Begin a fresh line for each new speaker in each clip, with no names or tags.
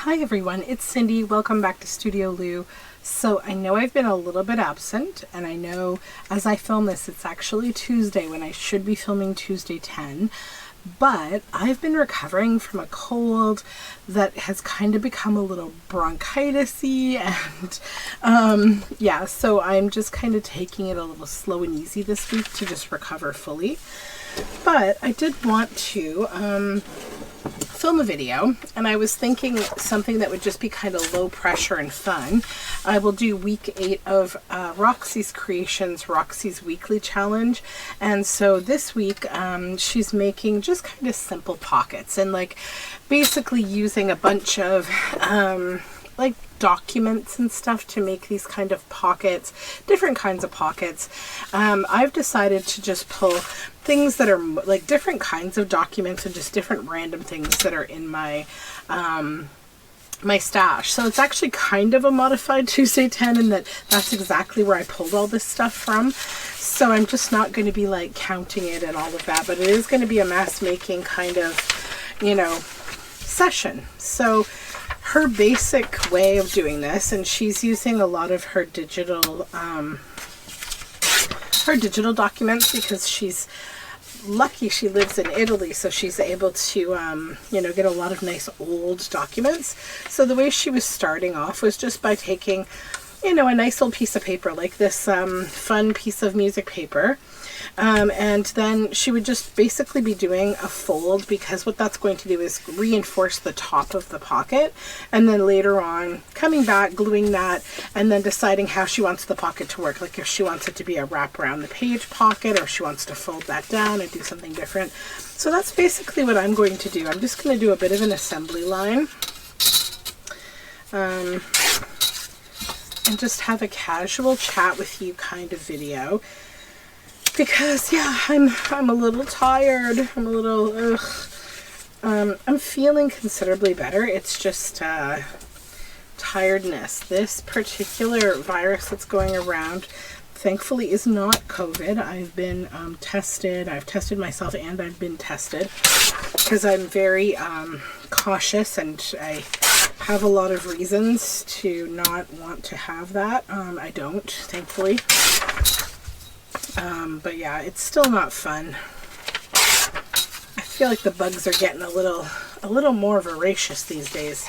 Hi everyone, it's Cindy. Welcome back to Studioloo. So I know I've been a little bit absent, and I know as I film this it's actually Tuesday when I should be filming Tuesday 10, but I've been recovering from a cold that has kind of become a little bronchitis-y, and yeah, so I'm just kind of taking it a little slow and easy this week to just recover fully. But I did want to film a video, and I was thinking something that would just be kind of low pressure and fun. I will do week 8 of Roxy's Creations, Roxy's Weekly Challenge, and so this week she's making just kind of simple pockets and like basically using a bunch of like documents and stuff to make these kind of pockets, different kinds of pockets. I've decided to just pull things that are like different kinds of documents and just different random things that are in my my stash. So it's actually kind of a modified Tuesday 10 in that that's exactly where I pulled all this stuff from. So I'm just not going to be like counting it and all of that, but it is going to be a mass making kind of, you know, session. So her basic way of doing this, and she's using a lot of her digital documents because she's lucky she lives in Italy, so she's able to you know, get a lot of nice old documents. So the way she was starting off was just by taking, you know, a nice old piece of paper like this fun piece of music paper, and then she would just basically be doing a fold, because what that's going to do is reinforce the top of the pocket, and then later on coming back, gluing that, and then deciding how she wants the pocket to work, like if she wants it to be a wrap around the page pocket or if she wants to fold that down and do something different. So that's basically what I'm going to do. I'm just going to do a bit of an assembly line and just have a casual chat with you kind of video, because yeah, I'm a little tired. I'm a little I'm feeling considerably better. It's just tiredness. This particular virus that's going around thankfully is not COVID. I've been tested. I've tested myself and I've been tested because I'm very cautious, and I have a lot of reasons to not want to have that. I don't, thankfully. But yeah, it's still not fun. I feel like the bugs are getting a little more voracious these days,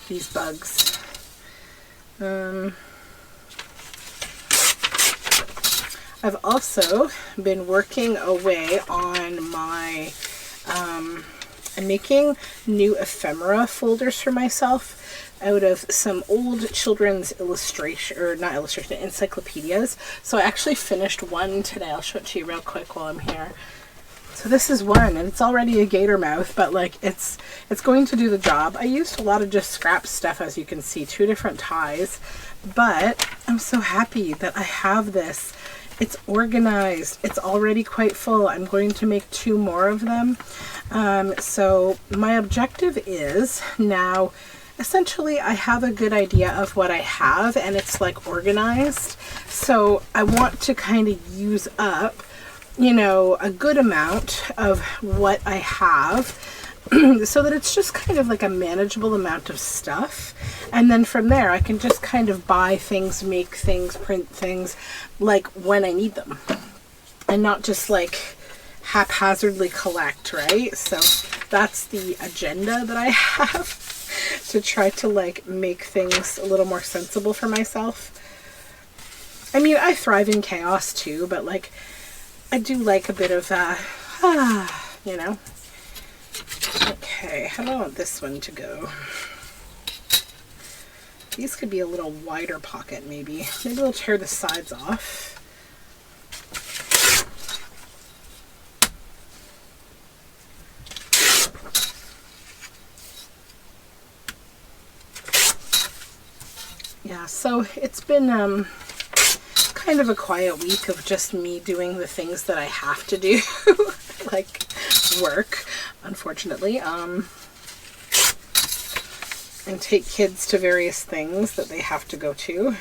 these bugs. I've also been working away on my I'm making new ephemera folders for myself out of some old children's encyclopedias. So I actually finished one today. I'll show it to you real quick while I'm here. So this is one, and it's already a gator mouth, but like it's going to do the job. I used a lot of just scrap stuff, as you can see, 2 different ties, but I'm so happy that I have this. It's organized. It's already quite full. I'm going to make 2 more of them. So my objective is now, essentially, I have a good idea of what I have, and it's like organized. So I want to kind of use up, you know, a good amount of what I have so that it's just kind of like a manageable amount of stuff. And then from there, I can just kind of buy things, make things, print things, like when I need them, and not just like haphazardly collect, right? So that's the agenda that I have, to try to like make things a little more sensible for myself. I mean, I thrive in chaos too, but like I do like a bit of you know. Okay, how do I want this one to go? These could be a little wider pocket, maybe. Maybe we'll tear the sides off. Yeah, so it's been kind of a quiet week of just me doing the things that I have to do, like work, unfortunately, and take kids to various things that they have to go to.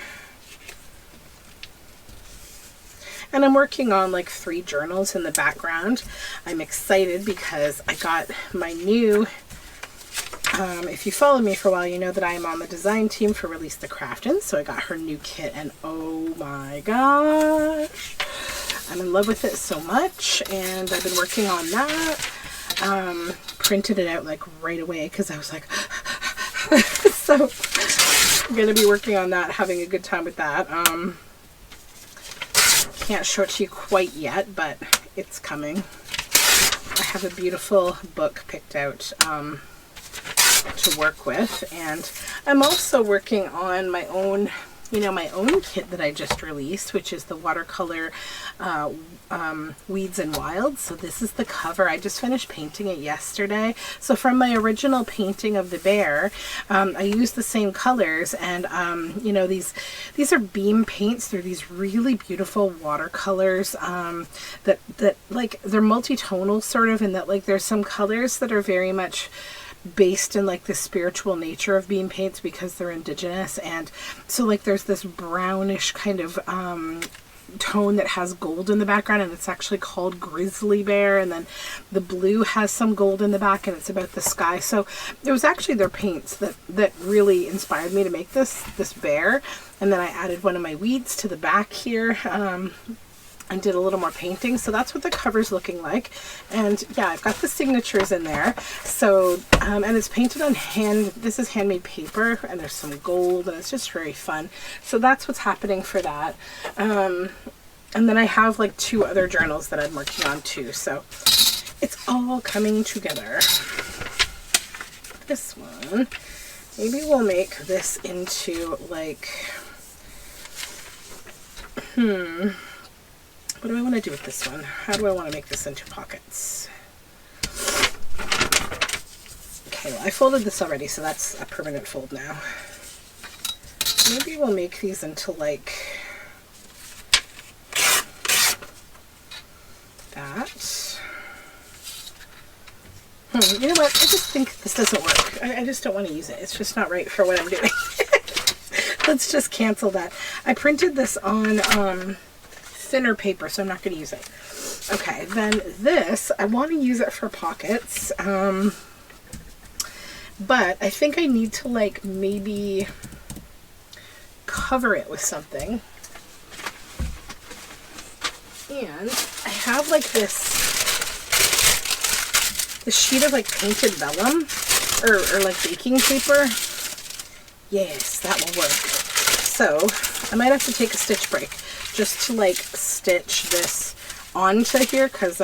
And I'm working on like 3 journals in the background. I'm excited because I got my new if you follow me for a while, you know that I am on the design team for Release the Craftin'. So I got her new kit, and oh my gosh, I'm in love with it so much, and I've been working on that. Printed it out like right away because I was like, so I'm gonna be working on that, having a good time with that. Can't show it to you quite yet, but it's coming. I have a beautiful book picked out to work with, and I'm also working on my own, my own kit that I just released, which is the watercolor Weeds and Wilds. So this is the cover. I just finished painting it yesterday. So from my original painting of the bear, I used the same colors, and these are beam paints. They're these really beautiful watercolors that like they're multi-tonal sort of, in that like there's some colors that are very much based in like the spiritual nature of beam paints because they're indigenous, and so like there's this brownish kind of tone that has gold in the background, and it's actually called Grizzly Bear, and then the blue has some gold in the back, and it's about the sky. So it was actually their paints that really inspired me to make this bear, and then I added one of my weeds to the back here, and did a little more painting. So that's what the cover's looking like. And yeah, I've got the signatures in there. So, and it's painted on this is handmade paper, and there's some gold, and it's just very fun. So that's what's happening for that. And then I have like 2 other journals that I'm working on too. So it's all coming together. This one, maybe we'll make this into like, what do I want to do with this one? How do I want to make this into pockets? Okay, well, I folded this already, so that's a permanent fold now. Maybe we'll make these into like that. You know what? I just think this doesn't work. I just don't want to use it. It's just not right for what I'm doing. Let's just cancel that. I printed this on thinner paper, so I'm not going to use it. Okay, then this, I want to use it for pockets, but I think I need to like maybe cover it with something. And I have like this sheet of like painted vellum or like baking paper. Yes, that will work. So I might have to take a stitch break just to like stitch this onto here, because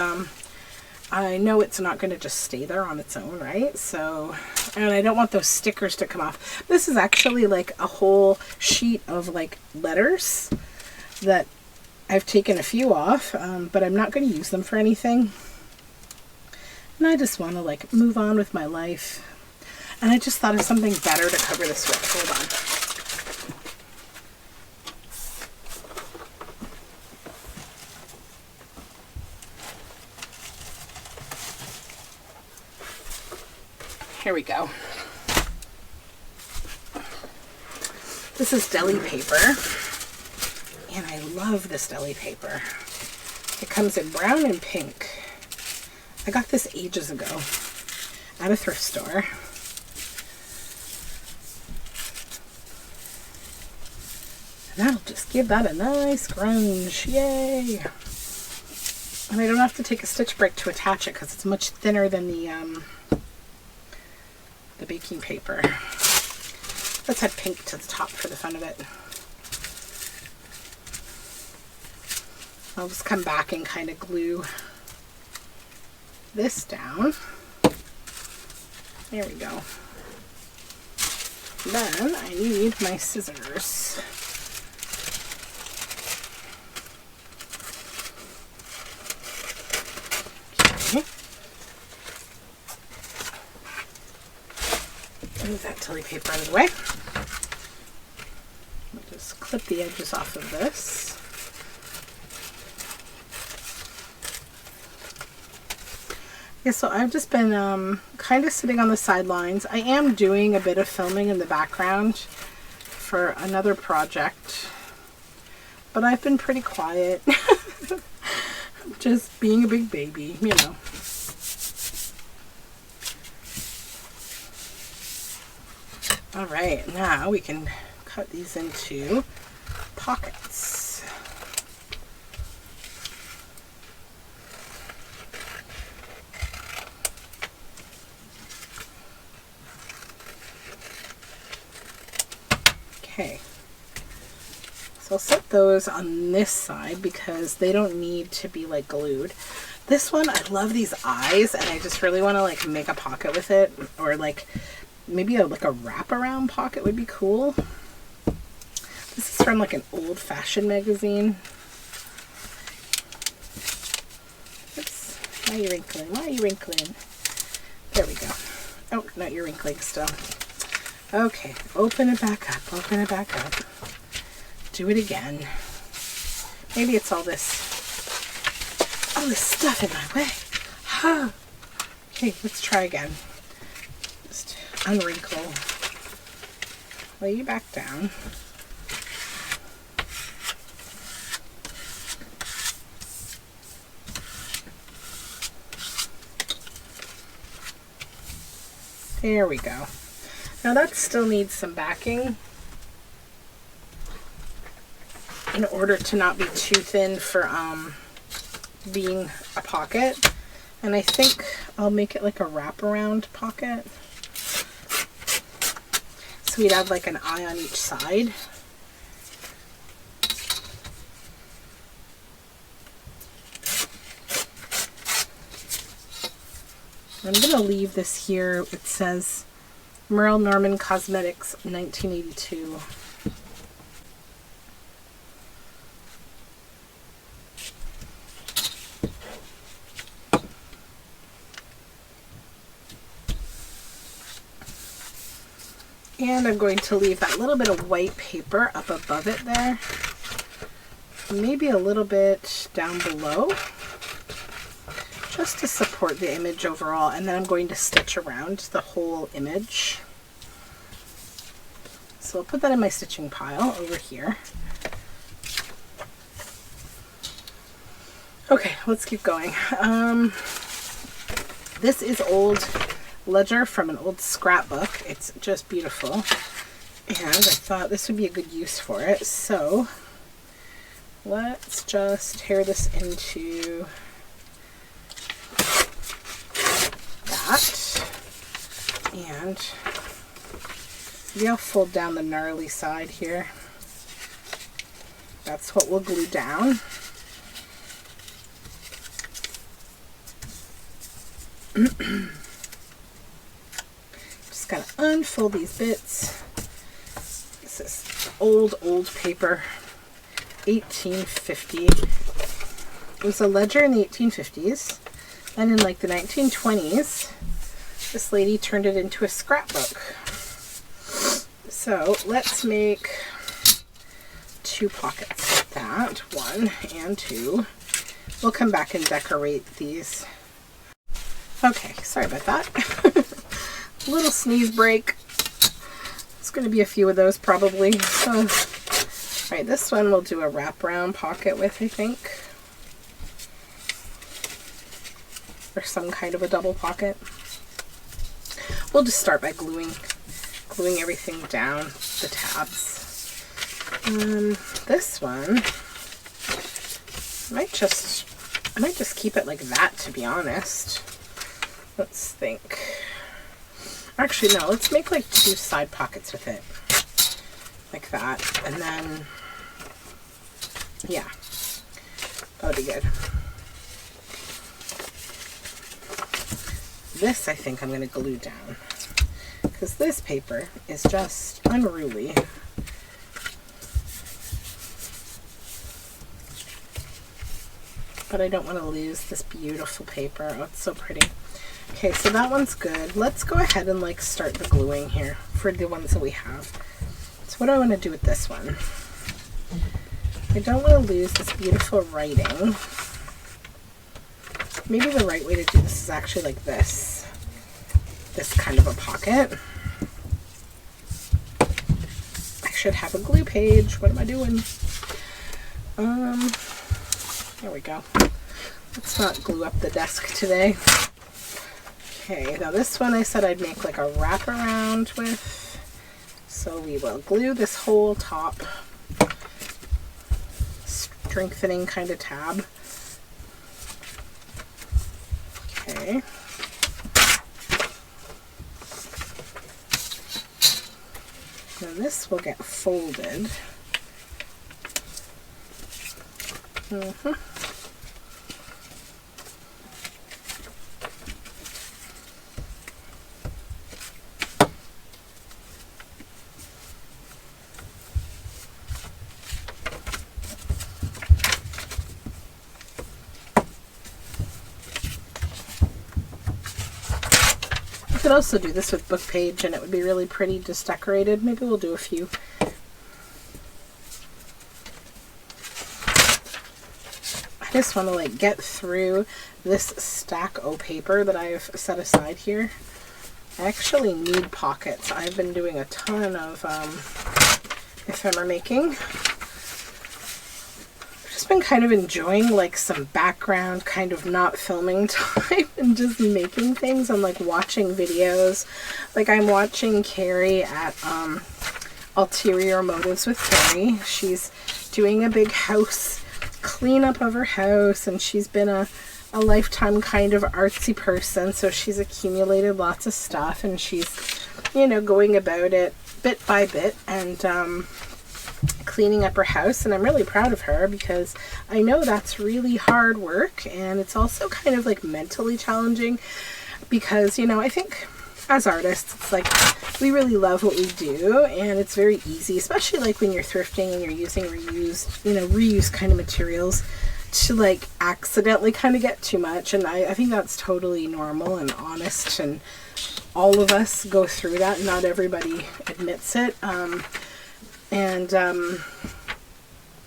I know it's not going to just stay there on its own, right? So, and I don't want those stickers to come off. This is actually like a whole sheet of like letters that I've taken a few off, but I'm not going to use them for anything. And I just want to like move on with my life. And I just thought of something better to cover this with. Hold on. Here we go. This is deli paper, and I love this deli paper. It comes in brown and pink. I got this ages ago at a thrift store. And that'll just give that a nice grunge. Yay! And I don't have to take a stitch break to attach it because it's much thinner than the baking paper. Let's add pink to the top for the fun of it. I'll just come back and kind of glue this down. There we go. Then I need my scissors. Okay. Move that deli paper out of the way. I'll just clip the edges off of this. Yeah, so I've just been kind of sitting on the sidelines. I am doing a bit of filming in the background for another project, but I've been pretty quiet. Just being a big baby, you know. All right, now we can cut these into pockets. Okay, so I'll set those on this side because they don't need to be like glued. This one, I love these eyes, and I just really want to like make a pocket with it, or like maybe like a wraparound pocket would be cool. This is from like an old fashion magazine. Oops, why are you wrinkling? Why are you wrinkling? There we go. Oh, no, you're wrinkling still. Okay, open it back up, open it back up. Do it again. Maybe it's all this stuff in my way. Huh. Okay, let's try again. Just unwrinkle. Lay you back down. There we go. Now that still needs some backing in order to not be too thin for being a pocket. And I think I'll make it like a wraparound pocket. So we'd have like an eye on each side. I'm going to leave this here. It says Merle Norman Cosmetics 1982. And I'm going to leave that little bit of white paper up above it there. Maybe a little bit down below, just to support the image overall. And then I'm going to stitch around the whole image. So I'll put that in my stitching pile over here. Okay, let's keep going. This is old ledger from an old scrapbook. It's just beautiful. And I thought this would be a good use for it. So let's just tear this into that. And maybe I'll fold down the gnarly side here. That's what we'll glue down. Just gotta unfold these bits. This is old paper, 1850. It was a ledger in the 1850s, and in like the 1920s, this lady turned it into a scrapbook. So let's make 2 pockets like that, 1 and 2. We'll come back and decorate these. Okay, sorry about that. Little sneeze break. It's going to be a few of those probably. Alright, this one we'll do a wraparound pocket with, I think. Or some kind of a double pocket. We'll just start by gluing everything down, the tabs. This one, I might just keep it like that, to be honest. Let's think. Actually, no, let's make like 2 side pockets with it. Like that. And then, yeah, that would be good. This, I think I'm going to glue down, because this paper is just unruly. But I don't want to lose this beautiful paper. Oh, it's so pretty. Okay, so that one's good. Let's go ahead and like start the gluing here for the ones that we have. So what do I want to do with this one? I don't want to lose this beautiful writing. Maybe the right way to do this is actually like this. This kind of a pocket. I should have a glue page. What am I doing? There we go. Let's not glue up the desk today. Okay, now this one I said I'd make like a wraparound with. So we will glue this whole top strengthening kind of tab. Okay. Now this will get folded. Could also do this with book page and it would be really pretty just decorated. Maybe we'll do a few. I just want to like get through this stack of paper that I've set aside here. I actually need pockets. I've been doing a ton of ephemera making. Just been kind of enjoying like some background kind of not filming time and just making things. I'm like watching videos. Like I'm watching Carrie at Ulterior Motives with Carrie. She's doing a big house cleanup of her house, and she's been a lifetime kind of artsy person, so she's accumulated lots of stuff, and she's, you know, going about it bit by bit and cleaning up her house. And I'm really proud of her because I know that's really hard work, and it's also kind of like mentally challenging because, you know, I think as artists it's like we really love what we do, and it's very easy, especially like when you're thrifting and you're using reused kind of materials, to like accidentally kind of get too much. And I think that's totally normal and honest, and all of us go through that. Not everybody admits it.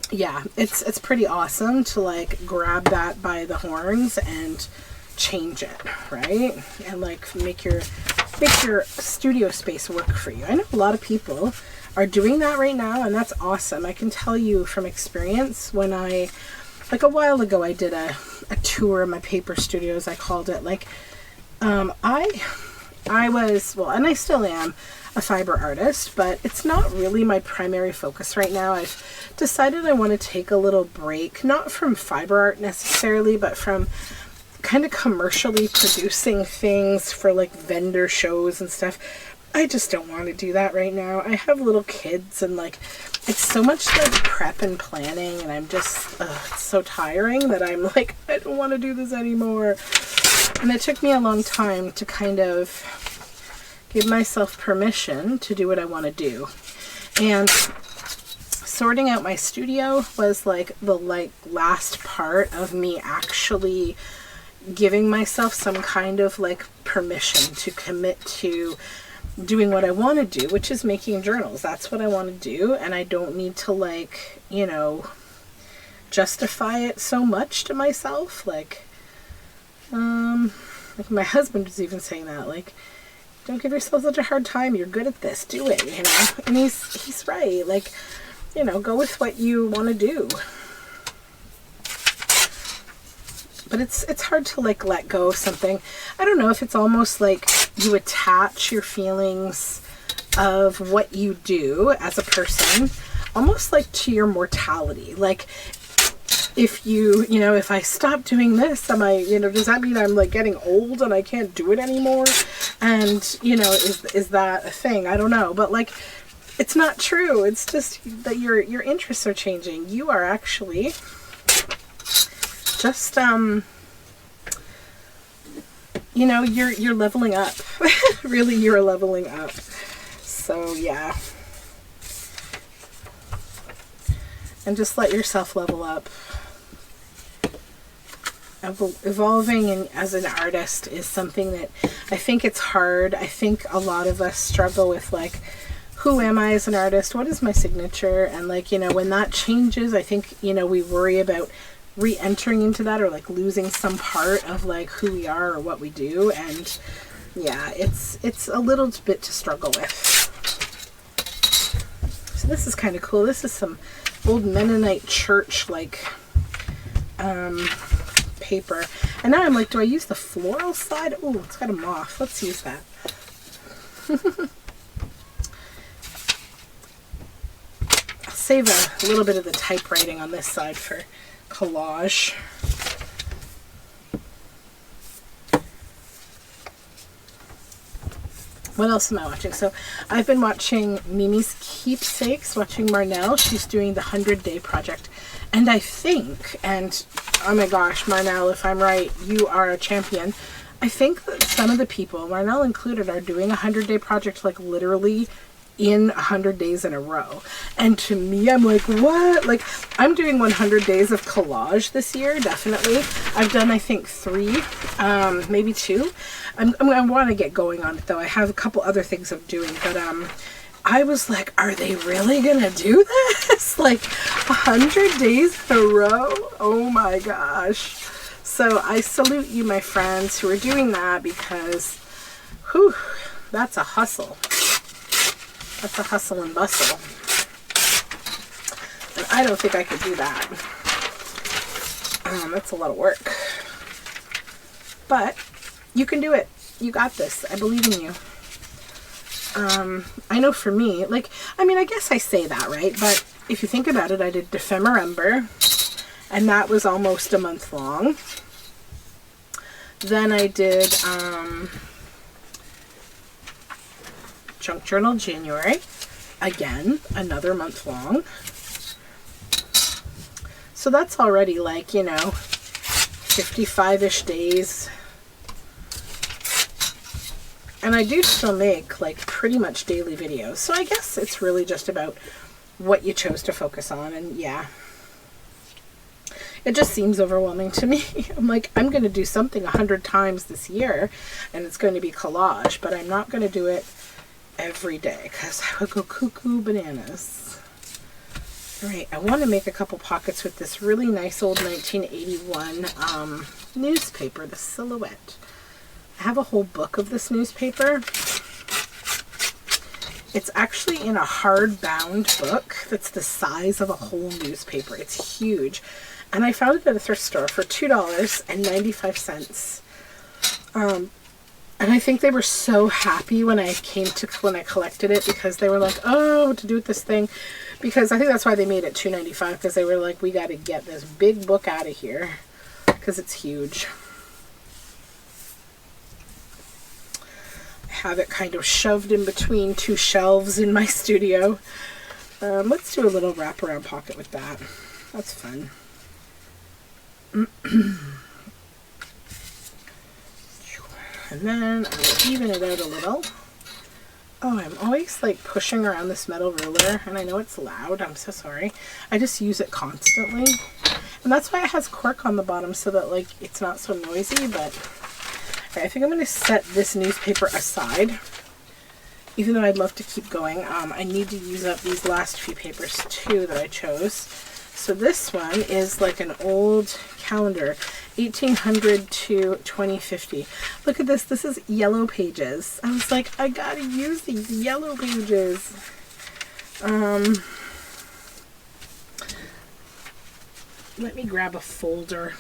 Yeah, it's pretty awesome to like grab that by the horns and change it, right? And like make your studio space work for you. I know a lot of people are doing that right now, and that's awesome. I can tell you from experience, when I, like a while ago, I did a tour of my paper studios, I called it. Like, I was, well, and I still am, a fiber artist, but it's not really my primary focus right now. I've decided I want to take a little break, not from fiber art necessarily, but from kind of commercially producing things for like vendor shows and stuff. I just don't want to do that right now. I have little kids, and like it's so much like prep and planning, and I'm just it's so tiring that I'm like, I don't want to do this anymore. And it took me a long time to kind of give myself permission to do what I want to do. And sorting out my studio was like the last part of me actually giving myself some kind of like permission to commit to doing what I want to do, which is making journals. That's what I want to do, and I don't need to like, you know, justify it so much to myself. Like my husband was even saying that, like, don't give yourself such a hard time. You're good at this. Do it, you know? And he's right. Like, you know, go with what you want to do. But it's hard to like let go of something. I don't know if it's almost like you attach your feelings of what you do as a person almost like to your mortality. Like, if you know, if I stop doing this, am I, you know, does that mean I'm like getting old and I can't do it anymore? And, you know, is that a thing? I don't know. But like, it's not true. It's just that your interests are changing. You are actually just, you know, you're leveling up. Really, you're leveling up. So yeah. And just let yourself level up. Evolving as an artist is something that I think it's hard. I think a lot of us struggle with like, who am I as an artist? What is my signature? And like, you know, when that changes, I think, you know, we worry about re-entering into that or like losing some part of like who we are or what we do. And yeah, it's a little bit to struggle with. So this is kind of cool. This is some old Mennonite church like paper. And now I'm like, do I use the floral side? Oh, it's got a moth. Let's use that. save a little bit of the typewriting on this side for collage. What else am I watching? So I've been watching Mimi's Keepsakes, watching Marnell. She's doing the 100-Day Project. And I think, and oh my gosh, Marnell, if I'm right, you are a champion. I think that some of the people, Marnell included, are doing a 100-Day Project like literally in 100 days in a row. And to me, I'm like, what? Like, I'm doing 100 days of collage this year, definitely. I've done, I think, 3, maybe 2. I want to get going on it, though. I have a couple other things I'm doing, but I was like, are they really gonna do this? Like, 100 days in a row? Oh my gosh. So I salute you, my friends, who are doing that, because, whew, that's a hustle. That's a hustle and bustle. And I don't think I could do that. That's a lot of work. But you can do it. You got this. I believe in you. I know for me, like, I mean, I guess I say that, right? But if you think about it, I did Defemember, and that was almost a month long. Then I did Junk Journal January, again, another month long. So that's already like, you know, 55-ish days. And I do still make like pretty much daily videos. So I guess it's really just about what you chose to focus on. And yeah, it just seems overwhelming to me. I'm like, I'm going to do something 100 times this year, and it's going to be collage, but I'm not going to do it every day because I would go cuckoo bananas. All right, I want to make a couple pockets with this really nice old 1981 newspaper, the Silhouette. I have a whole book of this newspaper. It's actually in a hardbound book that's the size of a whole newspaper. It's huge. And I found it at a thrift store for $2.95. And I think they were so happy when I collected it, because they were like, oh, what to do with this thing? Because I think that's why they made it $2.95, because they were like, we got to get this big book out of here because it's huge. I have it kind of shoved in between 2 shelves in my studio. Let's do a little wraparound pocket with that. That's fun. And then I will even it out a little. Oh, I'm always like pushing around this metal ruler, and I know it's loud. I'm so sorry. I just use it constantly. And that's why it has cork on the bottom, so that like it's not so noisy. But okay, I think I'm going to set this newspaper aside. Even though I'd love to keep going, I need to use up these last few papers too that I chose. So this one is like an old calendar, 1800 to 2050. Look at this. This is Yellow Pages. I was like, I gotta use these Yellow Pages. Let me grab a folder.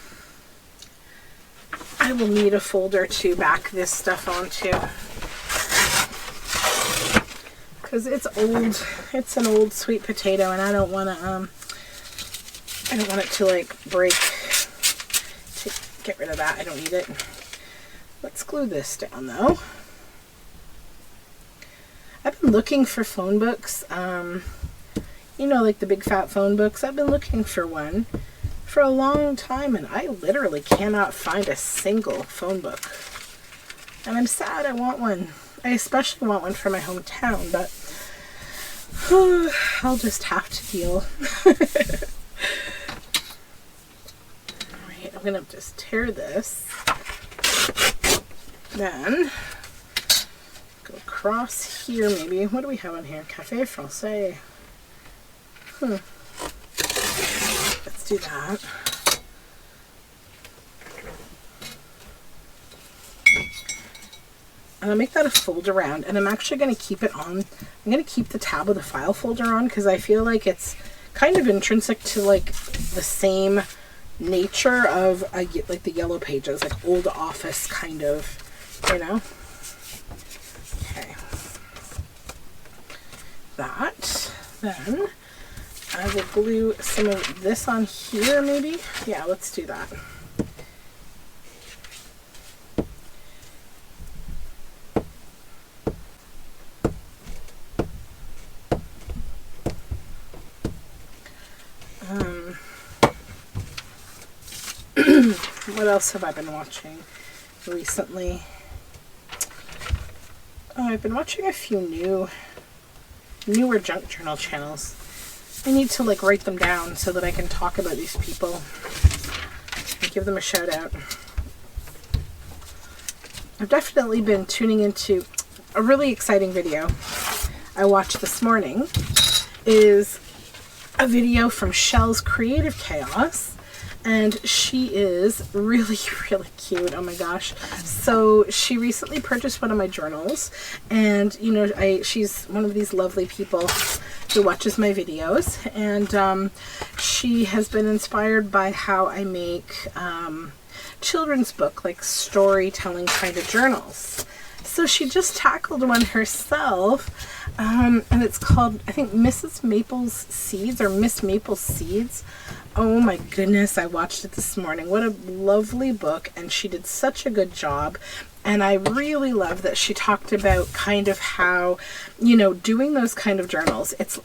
I will need a folder to back this stuff onto, because it's old. It's an old sweet potato, and I don't want to it to like break. To get rid of that. I don't need it. Let's glue this down though. I've been looking for phone books. You know, like the big fat phone books. I've been looking for one for a long time, and I literally cannot find a single phone book. And I'm sad. I want one. I especially want one for my hometown, but I'll just have to deal. Alright, I'm going to just tear this. Then go across here maybe. What do we have on here? Café Francais. Let's do that. And I'll make that a fold around, and I'm actually going to keep it on. I'm going to keep the tab of the file folder on, because I feel like it's kind of intrinsic to like the same nature of like the Yellow Pages, like old office kind of, you know. Okay. That. Then I will glue some of this on here maybe. Yeah, let's do that. What else have I been watching recently? Oh, I've been watching a few newer junk journal channels. I need to like write them down so that I can talk about these people and give them a shout out. I've definitely been tuning into a really exciting video I watched this morning. Is a video from Shell's Creative Chaos. And she is really, really cute. Oh my gosh. So she recently purchased one of my journals. And, you know, she's one of these lovely people who watches my videos. And she has been inspired by how I make children's book, like storytelling kind of journals. So she just tackled one herself. And it's called, I think, Mrs. Maple's Seeds or Miss Maple's Seeds. Oh my goodness, I watched it this morning. What a lovely book, and she did such a good job. And I really love that she talked about kind of how, you know, doing those kind of journals, it's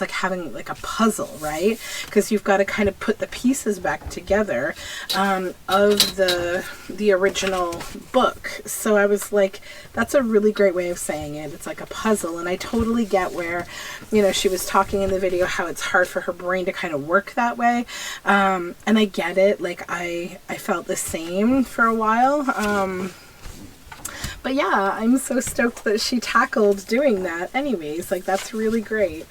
like having like a puzzle, right? Because you've got to kind of put the pieces back together of the original book. So I was like, that's a really great way of saying it. It's like a puzzle. And I totally get where, you know, she was talking in the video how it's hard for her brain to kind of work that way. And I get it. Like I felt the same for a while. But yeah, I'm so stoked that she tackled doing that anyways. Like, that's really great.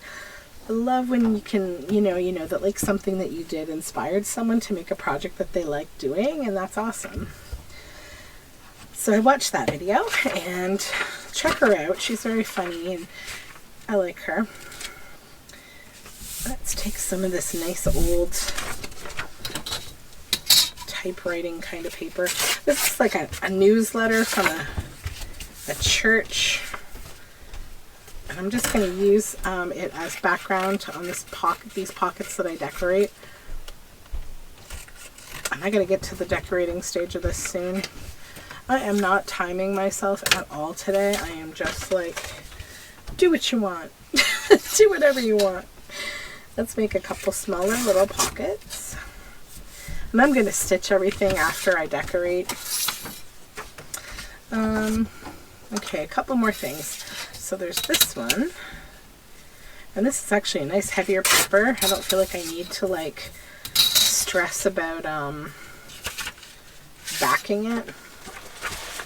I love when you can, you know that like something that you did inspired someone to make a project that they like doing, and that's awesome. So I watched that video and check her out. She's very funny and I like her. Let's take some of this nice old typewriting kind of paper. This is like a newsletter from a church, and I'm just going to use it as background on these pockets that I decorate. And I got to get to the decorating stage of this soon. I am not timing myself at all today. I am just like, do what you want. Do whatever you want. Let's make a couple smaller little pockets. And I'm going to stitch everything after I decorate. Okay, a couple more things. So there's this one. And this is actually a nice heavier paper. I don't feel like I need to like stress about backing it.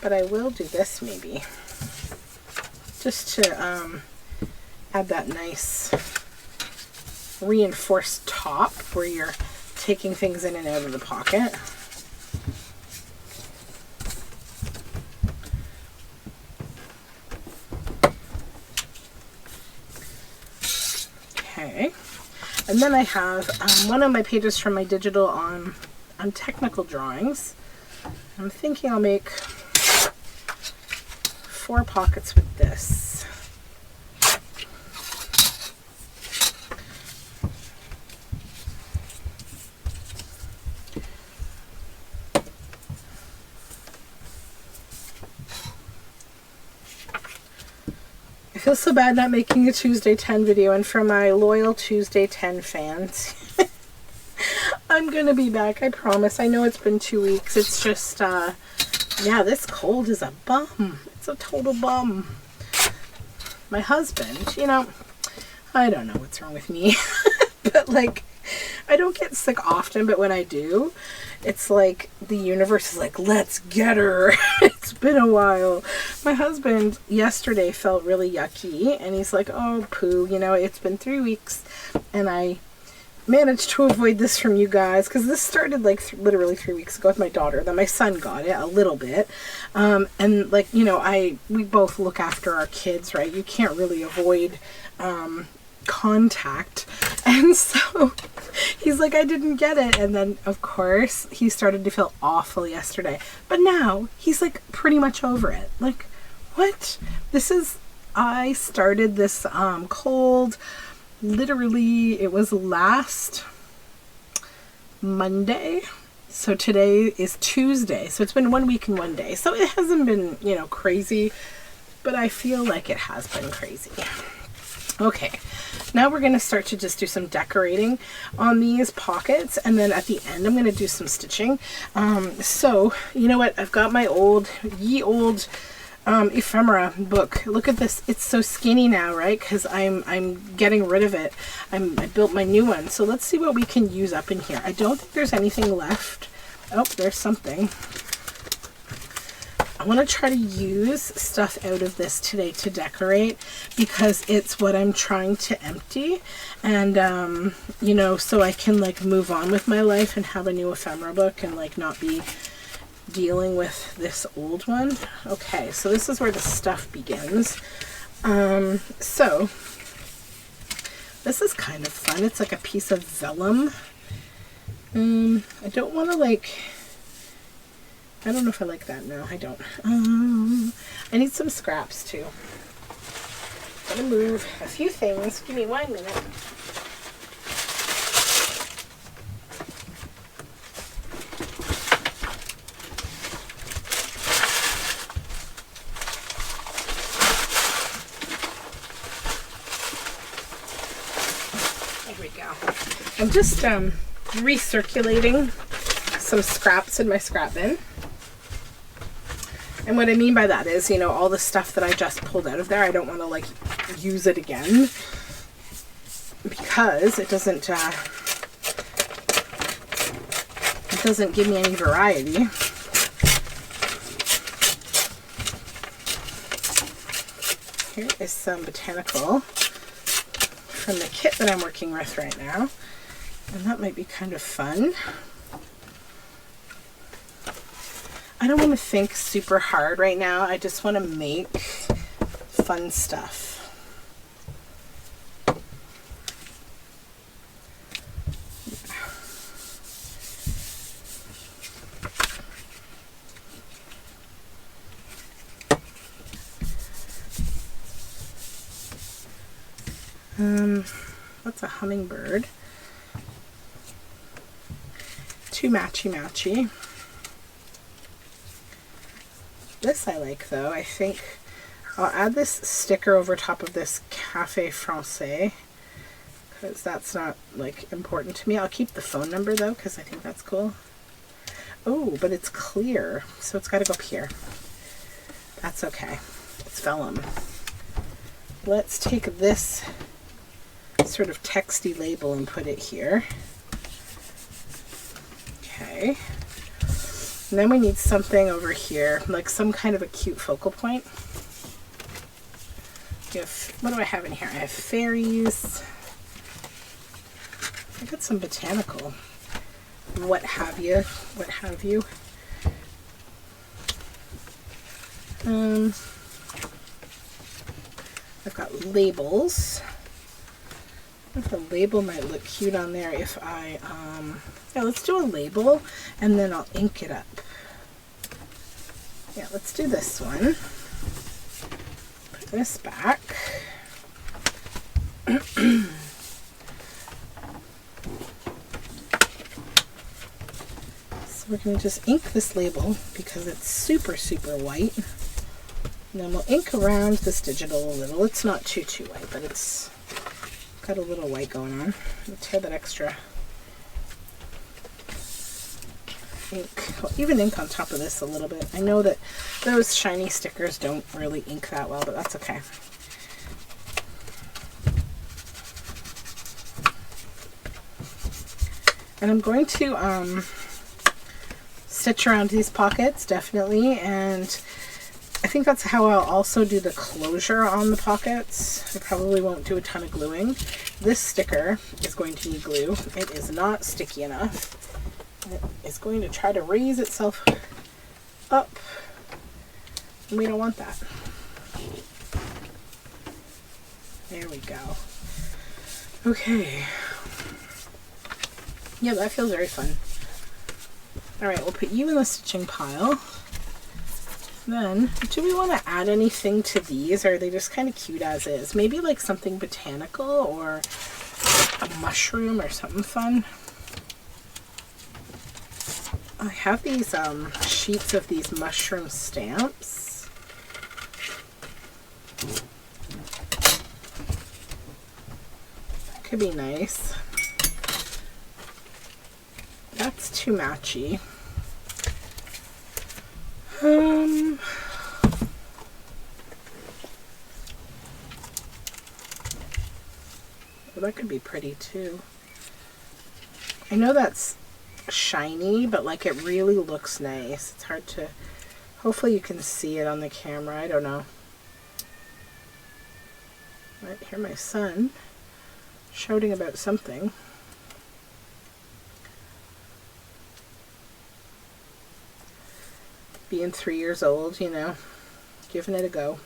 But I will do this maybe. Just to add that nice reinforced top where you're taking things in and out of the pocket. Okay, and then I have one of my pages from my digital on technical drawings. I'm thinking I'll make 4 pockets with this. I feel so bad not making a Tuesday 10 video, and for my loyal Tuesday 10 fans, I'm gonna be back, I promise. I know it's been 2 weeks. It's just, yeah, this cold is a bum. It's a total bum. My husband, you know, I don't know what's wrong with me, but like, I don't get sick often, but when I do, it's like the universe is like, let's get her. It's been a while. My husband yesterday felt really yucky, and he's like, oh, poo, you know, it's been 3 weeks, and I managed to avoid this from you guys, because this started like literally 3 weeks ago with my daughter. Then my son got it a little bit, and like, you know, we both look after our kids, right? You can't really avoid contact, and so he's like, I didn't get it. And then of course he started to feel awful yesterday, but now he's like pretty much over it. Like, what? I started this cold literally, it was last Monday. So today is Tuesday. So it's been 1 week and 1 day. So it hasn't been, you know, crazy, but I feel like it has been crazy. Okay, now we're going to start to just do some decorating on these pockets, and then at the end I'm going to do some stitching. So, you know what, I've got my old ephemera book. Look at this, it's so skinny now, right? Because I'm getting rid of it. I built my new one, so let's see what we can use up in here. I don't think there's anything left. Oh, there's something. I want to try to use stuff out of this today to decorate, because it's what I'm trying to empty, and you know, so I can like move on with my life and have a new ephemera book and like not be dealing with this old one. Okay, so this is where the stuff begins. So this is kind of fun. It's like a piece of vellum. I don't want to like, I don't know if I like that. No, I don't. I need some scraps too. I'm gonna move a few things. Give me 1 minute. There we go. I'm just recirculating some scraps in my scrap bin. And what I mean by that is, you know, all the stuff that I just pulled out of there, I don't want to like use it again, because it doesn't give me any variety. Here is some botanical from the kit that I'm working with right now, and that might be kind of fun. I don't want to think super hard right now. I just want to make fun stuff. That's a hummingbird. Too matchy-matchy. This I like though. I think I'll add this sticker over top of this Café Francais, because that's not like important to me. I'll keep the phone number though, because I think that's cool. Oh, but it's clear, so it's got to go up here. That's okay. It's vellum. Let's take this sort of texty label and put it here. Okay. And then we need something over here, like some kind of a cute focal point. What do I have in here? I have fairies. I got some botanical. What have you? What have you? I've got labels. I think the label might look cute on there if I, yeah, let's do a label and then I'll ink it up. Yeah, let's do this one. Put this back. So we're going to just ink this label because it's super, super white. And then we'll ink around this digital a little. It's not too white, but it's got a little white going on. Let's tear that extra ink. I'll even ink on top of this a little bit. I know that those shiny stickers don't really ink that well, but that's okay. And I'm going to stitch around these pockets, definitely, and I think that's how I'll also do the closure on the pockets. I probably won't do a ton of gluing. This sticker is going to need glue. It is not sticky enough. It is going to try to raise itself up, and we don't want that. There we go. Okay. Yeah, that feels very fun. Alright, we'll put you in the stitching pile. Then, do we want to add anything to these, or are they just kind of cute as is? Maybe like something botanical, or a mushroom or something fun. I have these sheets of these mushroom stamps. That could be nice. That's too matchy. Well, that could be pretty too. I know that's shiny, but like it really looks nice. It's hard to, hopefully you can see it on the camera. I don't know. I might hear my son shouting about something. Being 3 years old, you know, giving it a go.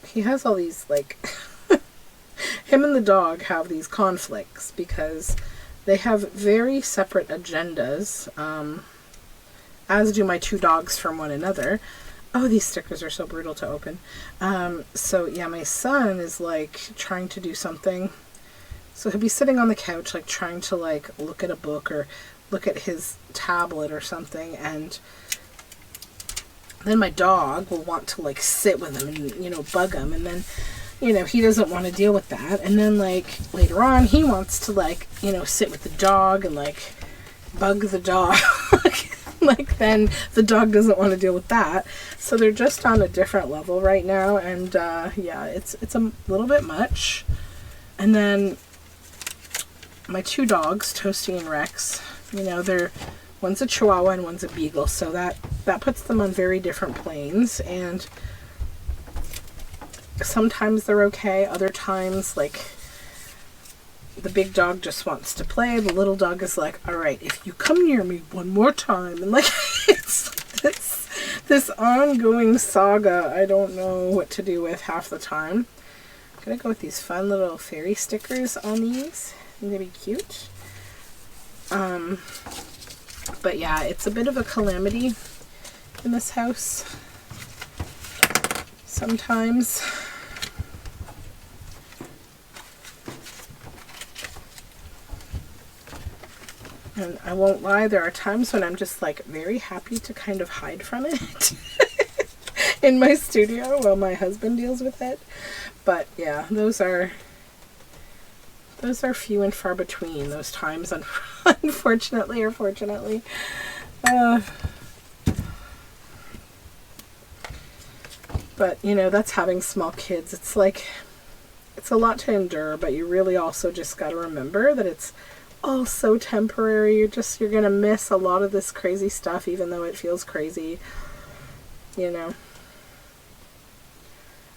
He has all these, like, him and the dog have these conflicts because they have very separate agendas, as do my two dogs from one another. Oh, these stickers are so brutal to open. So yeah, my son is like trying to do something. So he'll be sitting on the couch, like trying to like look at a book or look at his tablet or something, and then my dog will want to like sit with him and, you know, bug him, and then, you know, he doesn't want to deal with that. And then like later on he wants to like, you know, sit with the dog and like bug the dog. Like then the dog doesn't want to deal with that. So they're just on a different level right now, and yeah, it's a little bit much. And then my two dogs, Toasty and Rex, you know, one's a Chihuahua and one's a Beagle, so that puts them on very different planes, and sometimes they're okay, other times like the big dog just wants to play, the little dog is like, all right, if you come near me one more time, and like it's this ongoing saga I don't know what to do with half the time. I'm gonna go with these fun little fairy stickers on these. They're gonna be cute. But yeah, it's a bit of a calamity in this house sometimes. And I won't lie, there are times when I'm just like very happy to kind of hide from it in my studio while my husband deals with it. But yeah, those are few and far between, those times, unfortunately or fortunately. But, you know, that's having small kids. It's like, it's a lot to endure, but you really also just got to remember that it's all so temporary. You're going to miss a lot of this crazy stuff, even though it feels crazy, you know.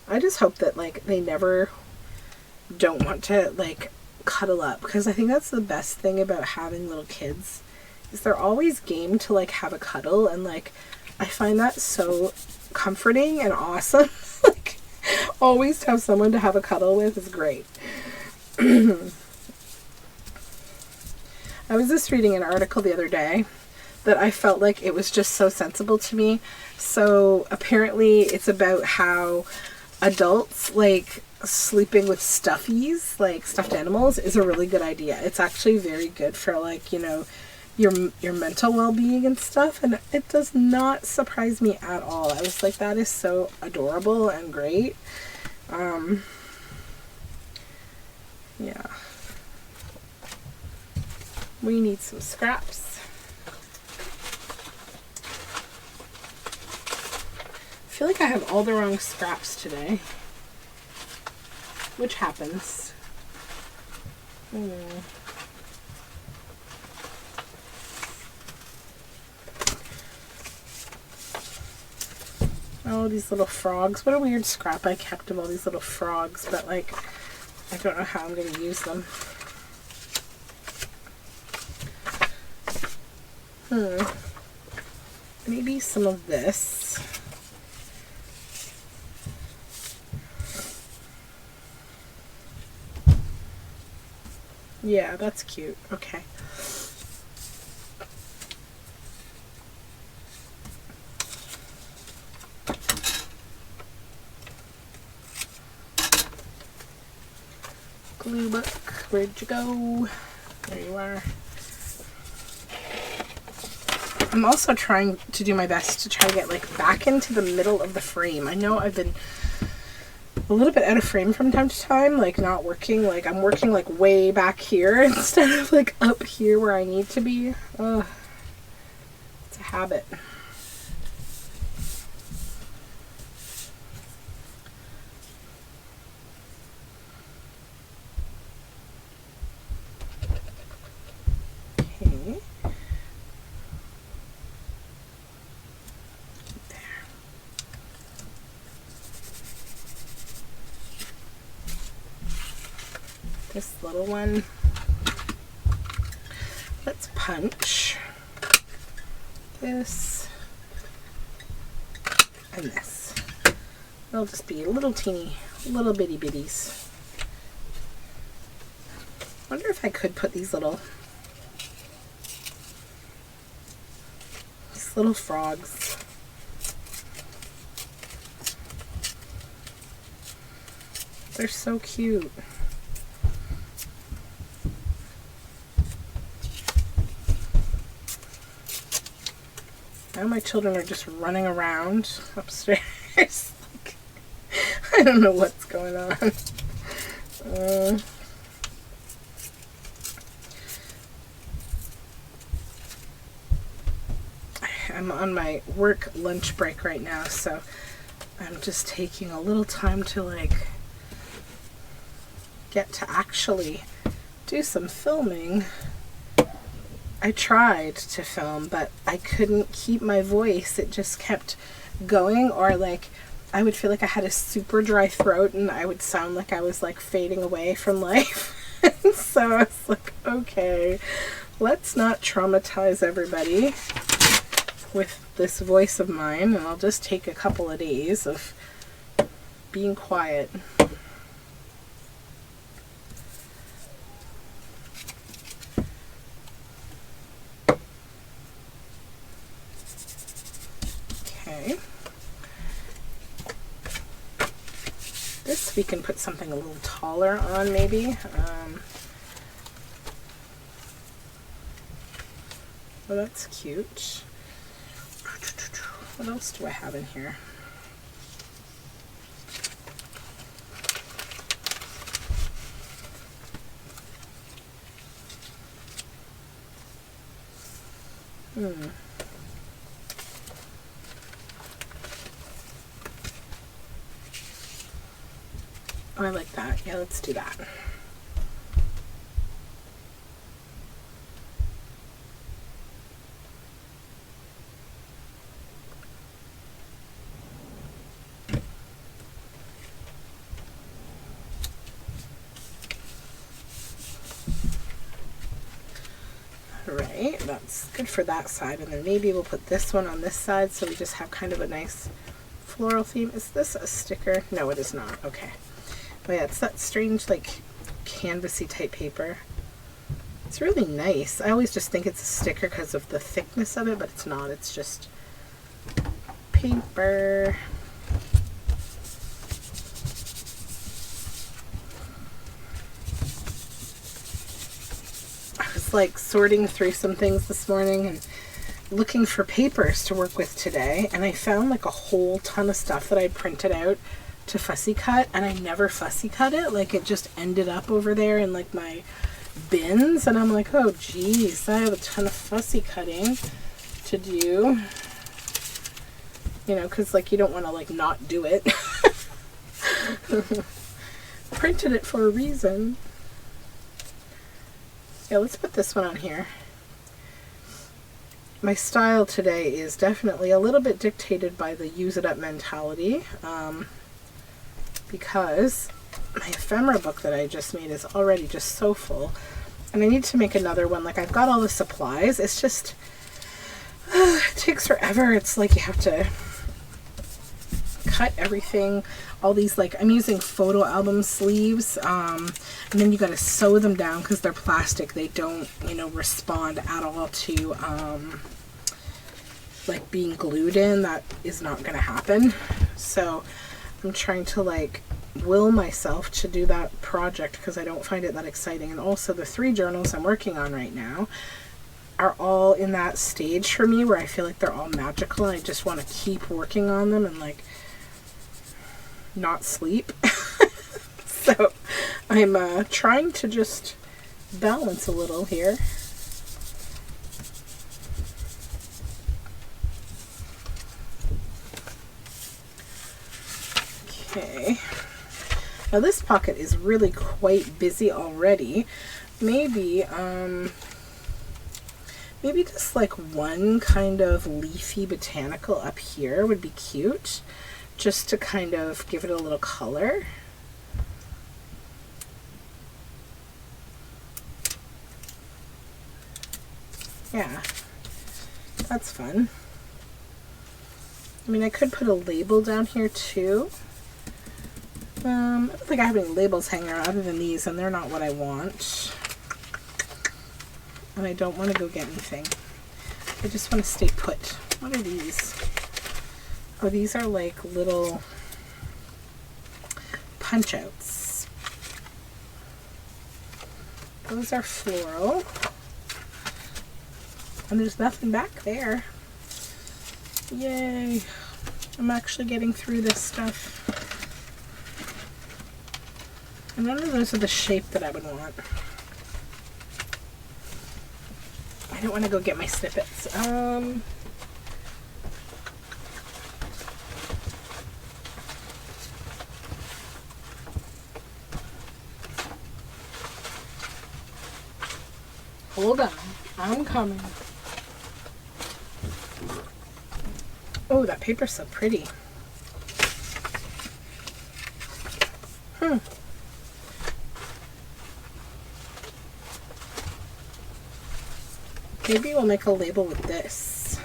I just hope that, like, they never don't want to, like, cuddle up, because I think that's the best thing about having little kids, is they're always game to, like, have a cuddle, and, like, I find that so comforting and awesome. Like, always to have someone to have a cuddle with is great. I was just reading an article the other day that I felt like it was just so sensible to me. So apparently it's about how adults, like, sleeping with stuffies, like stuffed animals, is a really good idea. It's actually very good for, like, you know, your mental well-being and stuff, and it does not surprise me at all. I was like, that is so adorable and great. Yeah. We need some scraps. I feel like I have all the wrong scraps today, which happens. Oh, these little frogs. What a weird scrap I kept of all these little frogs, but, like, I don't know how I'm going to use them. Maybe some of this. Yeah, that's cute. Okay. Blue book, where'd you go? There you are. I'm also trying to do my best to try to get like back into the middle of the frame. I know I've been a little bit out of frame from time to time, like not working, like I'm working like way back here instead of like up here where I need to be. It's a habit. This little one, let's punch this and this. They'll just be little teeny, little bitty bitties. Wonder if I could put these little frogs. They're so cute. Now my children are just running around upstairs. Like, I don't know what's going on. I'm on my work lunch break right now, so I'm just taking a little time to like get to actually do some filming. I tried to film, but I couldn't keep my voice. It just kept going, or like I would feel like I had a super dry throat and I would sound like I was like fading away from life. So I was like, okay, let's not traumatize everybody with this voice of mine, and I'll just take a couple of days of being quiet. This we can put something a little taller on, maybe. Well, that's cute. What else do I have in here? Oh, I like that. Yeah, let's do that. Alright, that's good for that side. And then maybe we'll put this one on this side so we just have kind of a nice floral theme. Is this a sticker? No, it is not. Okay. Oh yeah, it's that strange like canvasy type paper. It's really nice. I always just think it's a sticker because of the thickness of it, but it's not. It's just paper. I was like sorting through some things this morning and looking for papers to work with today, and I found like a whole ton of stuff that I printed out to fussy cut, and I never fussy cut it. Like it just ended up over there in like my bins, and I'm like, oh geez, I have a ton of fussy cutting to do, you know, because like you don't want to like not do it. Printed it for a reason. Yeah, let's put this one on here. My style today is definitely a little bit dictated by the use it up mentality, because my ephemera book that I just made is already just so full, and I need to make another one. Like I've got all the supplies, it's just it takes forever. It's like you have to cut everything, all these, like I'm using photo album sleeves, and then you got to sew them down because they're plastic. They don't, you know, respond at all to like being glued in. That is not going to happen. So I'm trying to like will myself to do that project because I don't find it that exciting. And also the 3 journals I'm working on right now are all in that stage for me where I feel like they're all magical and I just want to keep working on them and like not sleep. So I'm trying to just balance a little here. Okay. Now this pocket is really quite busy already. Maybe just like one kind of leafy botanical up here would be cute, just to kind of give it a little color. Yeah, that's fun. I mean, I could put a label down here too. I don't think I have any labels hanging around other than these, and they're not what I want. And I don't want to go get anything. I just want to stay put. What are these? Oh, these are like little punch outs. Those are floral. And there's nothing back there. Yay. I'm actually getting through this stuff. And none of those are the shape that I would want. I don't want to go get my snippets. Hold on. I'm coming. Oh, that paper's so pretty. Maybe we'll make a label with this.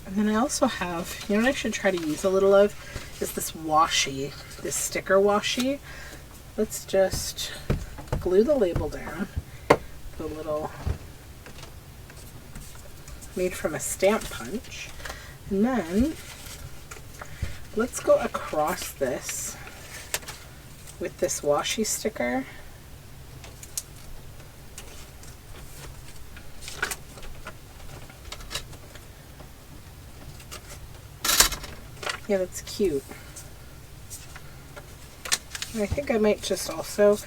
And then I also have, you know what I should try to use a little of is this washi, this sticker washi. Let's just glue the label down. The little made from a stamp punch, and then let's go across this with this washi sticker. Yeah, that's cute. And I think I might just also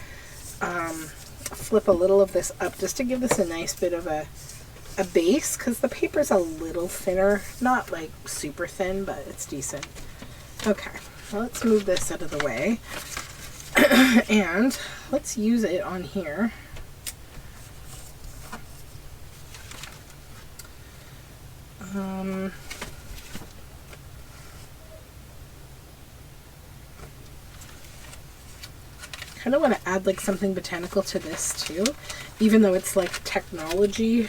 flip a little of this up just to give this a nice bit of a base, because the paper's a little thinner, not like super thin, but it's decent. Okay, well, let's move this out of the way and let's use it on here. I kind of want to add like something botanical to this too, even though it's like technology.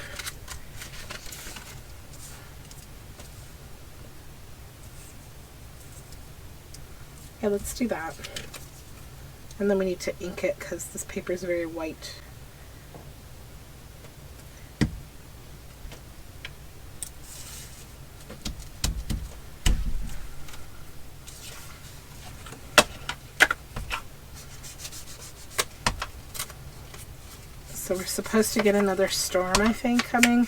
Yeah, let's do that. And then we need to ink it because this paper is very white. So we're supposed to get another storm, I think, coming.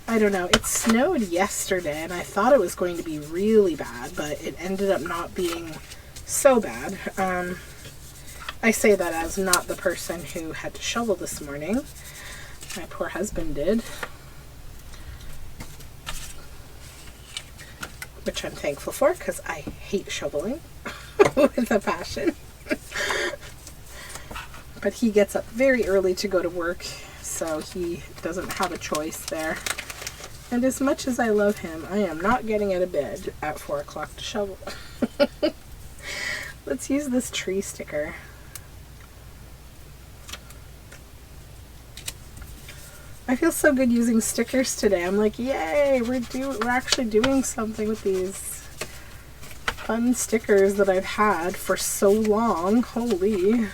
I don't know. It snowed yesterday and I thought it was going to be really bad, but it ended up not being so bad. I say that as not the person who had to shovel this morning. My poor husband did. Which I'm thankful for because I hate shoveling with a passion. But he gets up very early to go to work, so he doesn't have a choice there. And as much as I love him, I am not getting out of bed at 4 o'clock to shovel. Let's use this tree sticker. I feel so good using stickers today. I'm like, yay, we're actually doing something with these. fun stickers that I've had for so long. Holy.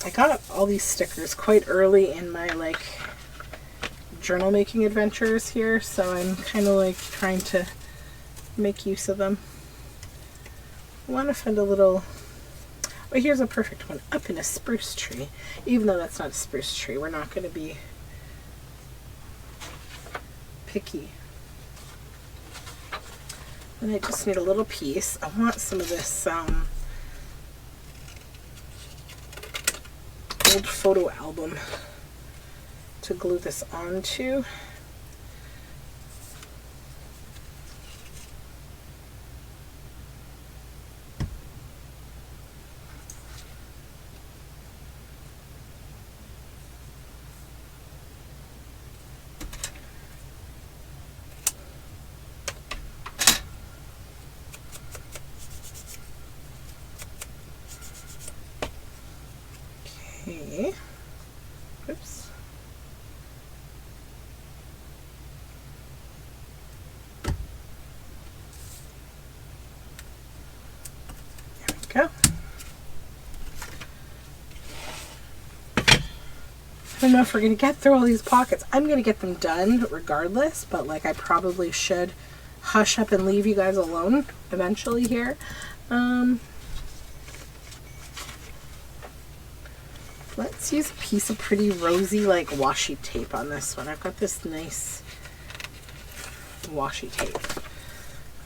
I got all these stickers quite early in my like journal making adventures here, so I'm kind of like trying to make use of them. I want to find a little, oh, here's a perfect one, up in a spruce tree. Even though that's not a spruce tree, we're not going to be picky. And I just need a little piece. I want some of this old photo album to glue this onto. Okay. Oops. There we go. I don't know if we're going to get through all these pockets. I'm going to get them done regardless, but like I probably should hush up and leave you guys alone eventually here. Let's use a piece of pretty rosy like washi tape on this one. I've got this nice washi tape.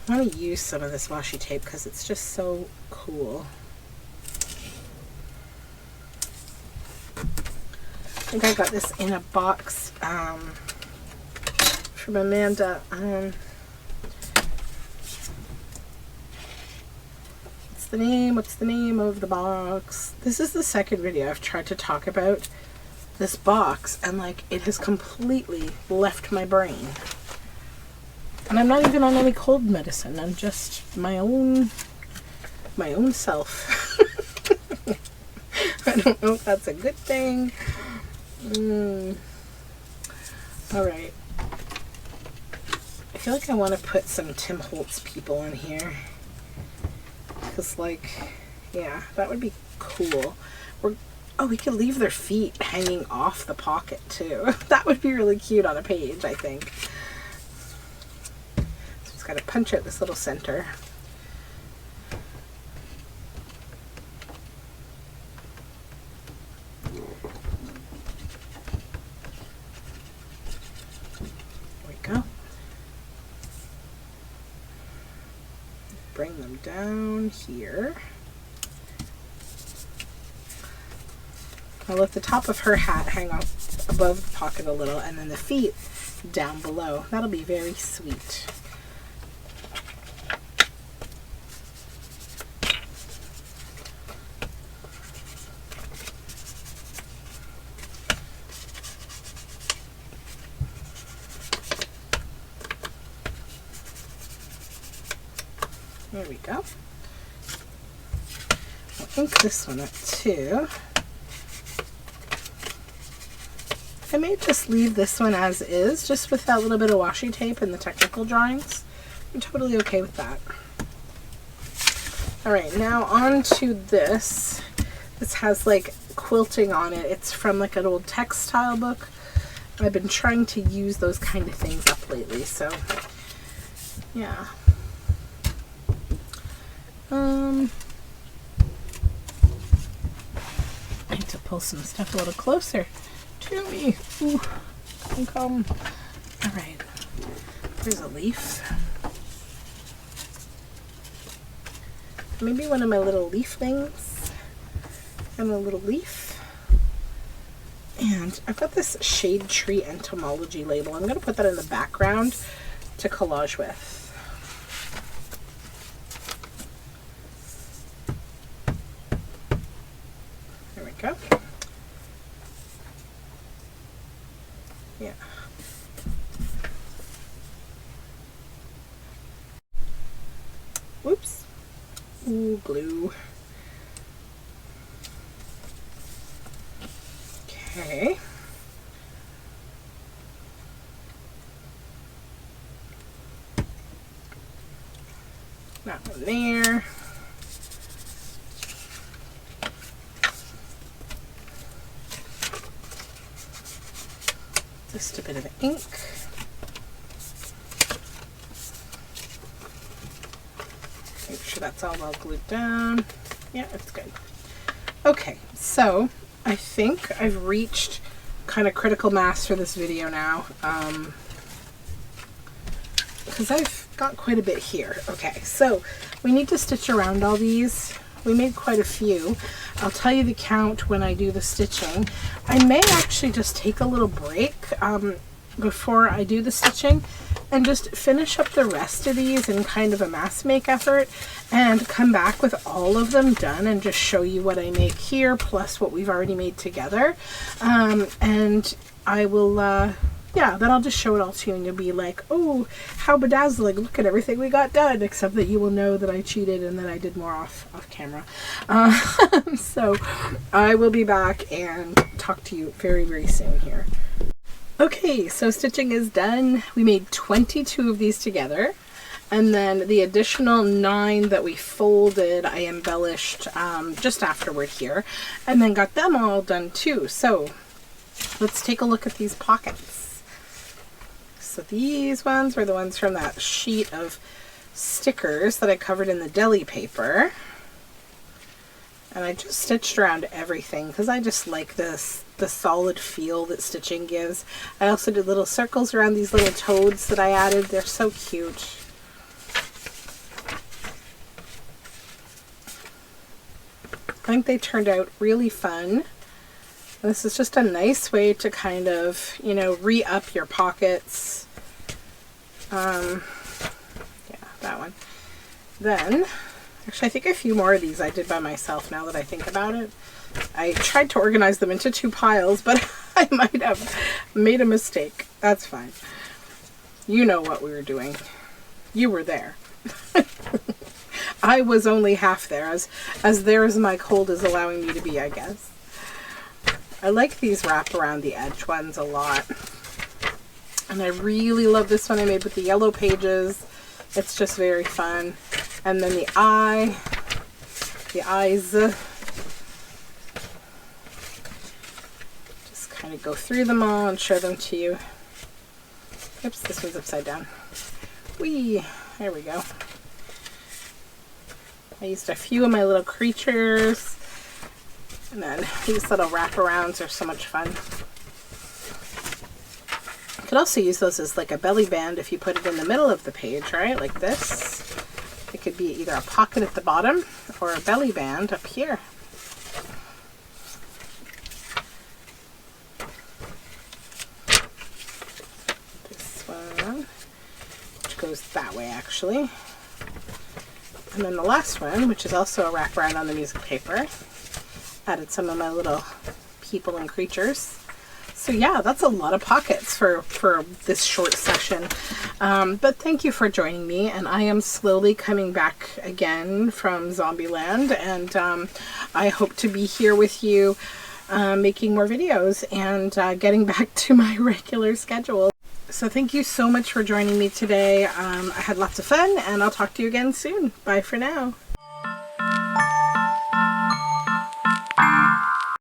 I want to use some of this washi tape because it's just so cool. I think I got this in a box from Amanda. What's the name of the box? This is the second video I've tried to talk about this box, and like it has completely left my brain. And I'm not even on any cold medicine. I'm just my own self. I don't know if that's a good thing. All right. I feel like I want to put some Tim Holtz people in here. Because like, yeah, that would be cool. We could leave their feet hanging off the pocket too. That would be really cute on a page, I think. So just gotta punch out this little center. There we go. Bring them down here. I'll let the top of her hat hang up above the pocket a little, and then the feet down below. That'll be very sweet. There we go. I'll ink this one up too. I may just leave this one as is, just with that little bit of washi tape and the technical drawings. I'm totally okay with that. Alright, now on to this. This has like quilting on it. It's from like an old textile book. I've been trying to use those kind of things up lately, so yeah. I need to pull some stuff a little closer to me. Ooh, come. All right, there's a leaf. Maybe one of my little leaflings and a little leaf. And I've got this shade tree entomology label. I'm going to put that in the background to collage with. Go. Yeah. Whoops. Ooh, glue. Okay. in there. Just a bit of ink. Make sure that's all well glued down. Yeah, it's good. Okay, so I think I've reached kind of critical mass for this video now, because I've got quite a bit here. Okay, so we need to stitch around all these. We made quite a few. I'll tell you the count when I do the stitching. I may actually just take a little break before I do the stitching and just finish up the rest of these in kind of a mass make effort and come back with all of them done and just show you what I make here plus what we've already made together. And I will, yeah, then I'll just show it all to you and you'll be like, oh, how bedazzling, look at everything we got done, except that you will know that I cheated and that I did more off camera. So I will be back and talk to you very, very soon here. Okay, so stitching is done. We made 22 of these together, and then the additional 9 that we folded I embellished just afterward here, and then got them all done too. So let's take a look at these pockets. So these ones were the ones from that sheet of stickers that I covered in the deli paper. And I just stitched around everything because I just like the solid feel that stitching gives. I also did little circles around these little toads that I added. They're so cute. I think they turned out really fun. This is just a nice way to kind of, you know, re-up your pockets. Yeah, that one. Then, actually I think a few more of these I did by myself now that I think about it. I tried to organize them into 2 piles, but I might have made a mistake. That's fine. You know what we were doing. You were there. I was only half there, as there as my cold is allowing me to be, I guess. I like these wrap around the edge ones a lot. And I really love this one I made with the yellow pages. It's just very fun. And then the eyes. Just kind of go through them all and show them to you. Oops, this one's upside down. Whee! There we go. I used a few of my little creatures. And then these little wraparounds are so much fun. You could also use those as like a belly band if you put it in the middle of the page, right? Like this. It could be either a pocket at the bottom or a belly band up here. This one, which goes that way actually. And then the last one, which is also a wraparound on the music paper. Added some of my little people and creatures. So yeah, that's a lot of pockets for this short session. But thank you for joining me, and I am slowly coming back again from Zombieland, and I hope to be here with you making more videos and getting back to my regular schedule. So thank you so much for joining me today. I had lots of fun, and I'll talk to you again soon. Bye for now.